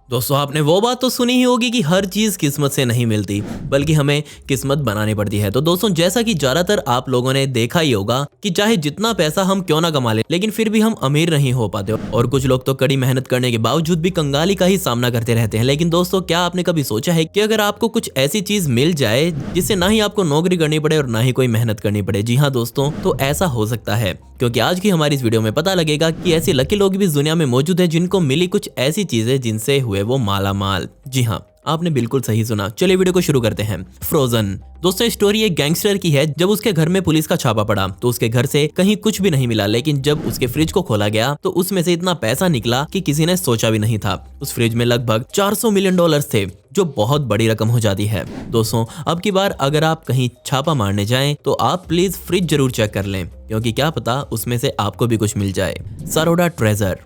दोस्तों आपने वो बात तो सुनी ही होगी कि हर चीज किस्मत से नहीं मिलती बल्कि हमें किस्मत बनानी पड़ती है। तो दोस्तों जैसा कि ज्यादातर आप लोगों ने देखा ही होगा कि चाहे जितना पैसा हम क्यों ना कमा लें लेकिन फिर भी हम अमीर नहीं हो पाते और कुछ लोग तो कड़ी मेहनत करने के बावजूद भी कंगाली का ही सामना करते रहते हैं। लेकिन दोस्तों क्या आपने कभी सोचा है कि अगर आपको कुछ ऐसी चीज मिल जाए जिससे ना ही आपको नौकरी करनी पड़े और ना ही कोई मेहनत करनी पड़े? जी हाँ दोस्तों, तो ऐसा हो सकता है क्योंकि आज की हमारी इस वीडियो में पता लगेगा कि ऐसे लकी लोग भी इस दुनिया में मौजूद है जिनको मिली कुछ ऐसी चीजें जिनसे हुए वो माला माल। जी हाँ, आपने बिल्कुल सही सुना। चलिए वीडियो को शुरू करते हैं। फ्रोजन। दोस्तों स्टोरी एक गैंगस्टर की है। जब उसके घर में पुलिस का छापा पड़ा तो उसके घर से कहीं कुछ भी नहीं मिला, लेकिन जब उसके फ्रिज को खोला गया तो उसमें से इतना पैसा निकला कि किसी ने सोचा भी नहीं था। उस फ्रिज में लगभग 400 मिलियन डॉलर्स थे, जो बहुत बड़ी रकम हो जाती है। दोस्तों अब की बार अगर आप कहीं छापा मारने जाएं तो आप प्लीज फ्रिज जरूर चेक कर लें, क्योंकि क्या पता उसमें से आपको भी कुछ मिल जाए। सरोडा ट्रेजर।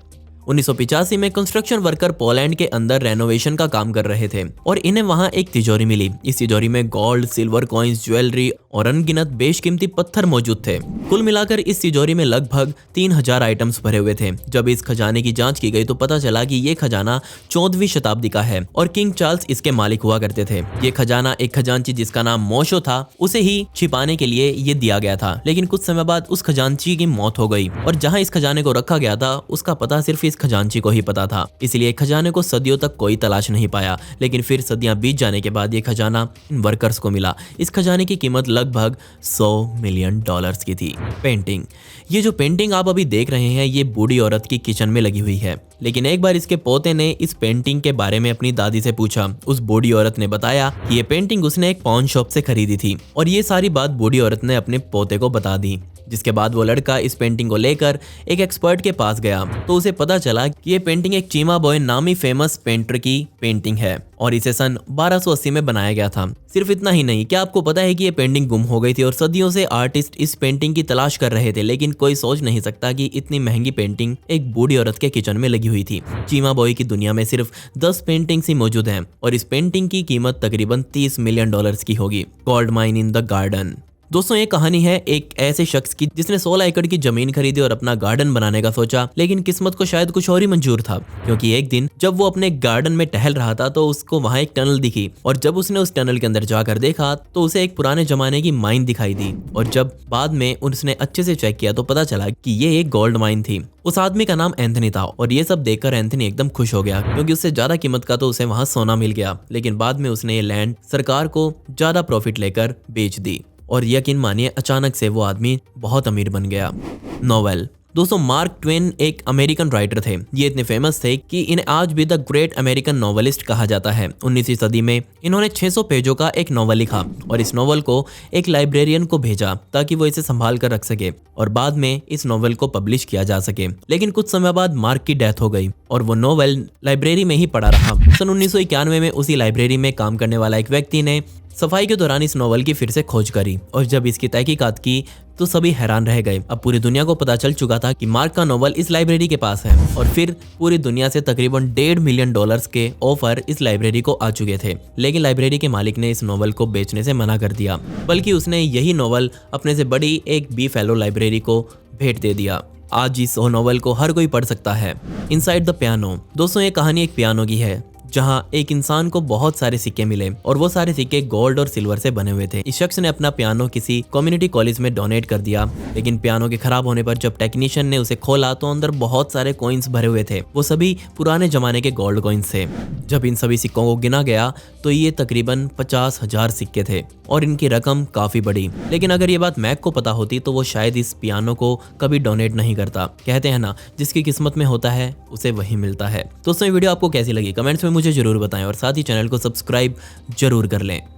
1985 में कंस्ट्रक्शन वर्कर पोलैंड के अंदर रेनोवेशन का काम कर रहे थे और इन्हें वहां एक तिजोरी मिली। इस तिजोरी में गोल्ड, सिल्वर कॉइन्स, ज्वेलरी और अनगिनत बेशकीमती पत्थर मौजूद थे। कुल मिलाकर इस तिजोरी में लगभग 3000 आइटम्स भरे हुए थे। जब इस खजाने की जांच की गई तो पता चला कि ये खजाना 14वीं शताब्दी का है और किंग चार्ल्स इसके मालिक हुआ करते थे। ये खजाना एक खजांची जिसका नाम मोशो था उसे ही छिपाने के लिए ये दिया गया था, लेकिन कुछ समय बाद उस खजांची की मौत हो गई और जहां इस खजाने को रखा गया था उसका पता सिर्फ इस खजांची को ही पता था। इसलिए खजाने को सदियों तक कोई तलाश नहीं पाया, लेकिन फिर सदियां बीत जाने के बाद ये खजाना इन वर्कर्स को मिला। इस खजाने की कीमत लगभग 100 मिलियन डॉलर्स की थी। पेंटिंग। ये जो पेंटिंग आप अभी देख रहे हैं ये बूढ़ी औरत की किचन में लगी हुई है, लेकिन एक बार इसके पोते ने इस पेंटिंग के बारे में अपनी दादी से पूछा। उस बूढ़ी औरत ने बताया कि ये पेंटिंग उसने एक पॉन शॉप से खरीदी थी और ये सारी बात बूढ़ी औरत ने अपने पोते को बता दी। जिसके बाद वो लड़का इस पेंटिंग को लेकर एक एक्सपर्ट के पास गया तो उसे पता चला कि ये पेंटिंग एक चिमाबॉय नामी फेमस पेंटर की पेंटिंग है और इसे सन 1280 में बनाया गया था। सिर्फ इतना ही नहीं, क्या आपको पता है कि ये पेंटिंग गुम हो गई थी और सदियों से आर्टिस्ट इस पेंटिंग की तलाश कर रहे थे, लेकिन कोई सोच नहीं सकता कि इतनी महंगी पेंटिंग एक बूढ़ी औरत के किचन में लगी हुई थी। चिमाबॉय की दुनिया में सिर्फ 10 पेंटिंग्स ही मौजूद हैं और इस पेंटिंग की कीमत तकरीबन 30 मिलियन डॉलर्स की होगी। Gold mine in the garden. दोस्तों ये कहानी है एक ऐसे शख्स की जिसने 16 एकड़ की जमीन खरीदी और अपना गार्डन बनाने का सोचा, लेकिन किस्मत को शायद कुछ और ही मंजूर था, क्योंकि एक दिन जब वो अपने गार्डन में टहल रहा था तो उसको वहां एक टनल दिखी और जब उसने उस टनल के अंदर जाकर देखा तो उसे एक पुराने जमाने की माइन दिखाई दी और जब बाद में उसने अच्छे से चेक किया तो पता चला कि ये एक गोल्ड माइन थी। उस आदमी का नाम एंथनी था और ये सब देखकर एंथनी एकदम खुश हो गया, क्योंकि उससे ज्यादा कीमत का तो उसे वहां सोना मिल गया। लेकिन बाद में उसने ये लैंड सरकार को ज्यादा प्रॉफिट लेकर बेच दी और यकीन मानिए अचानक से वो आदमी बहुत अमीर बन गया। नोवेल। दोस्तों मार्क ट्वेन एक अमेरिकन राइटर थे। ये इतने फेमस थे कि इन्हें आज भी द ग्रेट अमेरिकन नॉवेलिस्ट कहा जाता है। 19वीं सदी में इन्होंने 600 पेजों का एक नॉवल लिखा और इस नॉवल को एक लाइब्रेरियन को भेजा ताकि वो इसे संभाल कर रख सके और बाद में इस नॉवल को पब्लिश किया जा सके। लेकिन कुछ समय बाद मार्क की डेथ हो गई और वो नॉवल लाइब्रेरी में ही पड़ा रहा। सन 1991 में उसी लाइब्रेरी में काम करने वाला एक व्यक्ति ने सफाई के दौरान इस नॉवल की फिर से खोज करी और जब इसकी तहकीकात की तो सभी हैरान रह गए। अब पूरी दुनिया को पता चल चुका था कि मार्क का नॉवल इस लाइब्रेरी के पास है और फिर पूरी दुनिया से तकरीबन 1.5 मिलियन डॉलर्स के ऑफर इस लाइब्रेरी को आ चुके थे, लेकिन लाइब्रेरी के मालिक ने इस नॉवल को बेचने से मना कर दिया, बल्कि उसने यही नॉवल अपने से बड़ी एक बी फेलो लाइब्रेरी को भेंट दे दिया। आज इस नॉवल को हर कोई पढ़ सकता है। Inside the piano. दोस्तों ये कहानी एक पियानो की है जहां एक इंसान को बहुत सारे सिक्के मिले और वो सारे सिक्के गोल्ड और सिल्वर से बने हुए थे। इस शख्स ने अपना पियानो किसी कम्युनिटी कॉलेज में डोनेट कर दिया, लेकिन पियानो के खराब होने पर जब टेक्नीशियन ने उसे खोला तो अंदर बहुत सारे कॉइन्स भरे हुए थे। वो सभी पुराने जमाने के गोल्ड कॉइन्स थे। जब इन सभी सिक्कों को गिना गया तो ये तकरीबन 50,000 सिक्के थे और इनकी रकम काफी बड़ी। लेकिन अगर ये बात मैक को पता होती तो वो शायद इस पियानो को कभी डोनेट नहीं करता। कहते हैं ना, जिसकी किस्मत में होता है उसे वही मिलता है। दोस्तों ये वीडियो आपको कैसी लगी कमेंट्स में मुझे जरूर बताएं और साथ ही चैनल को सब्सक्राइब जरूर कर लें।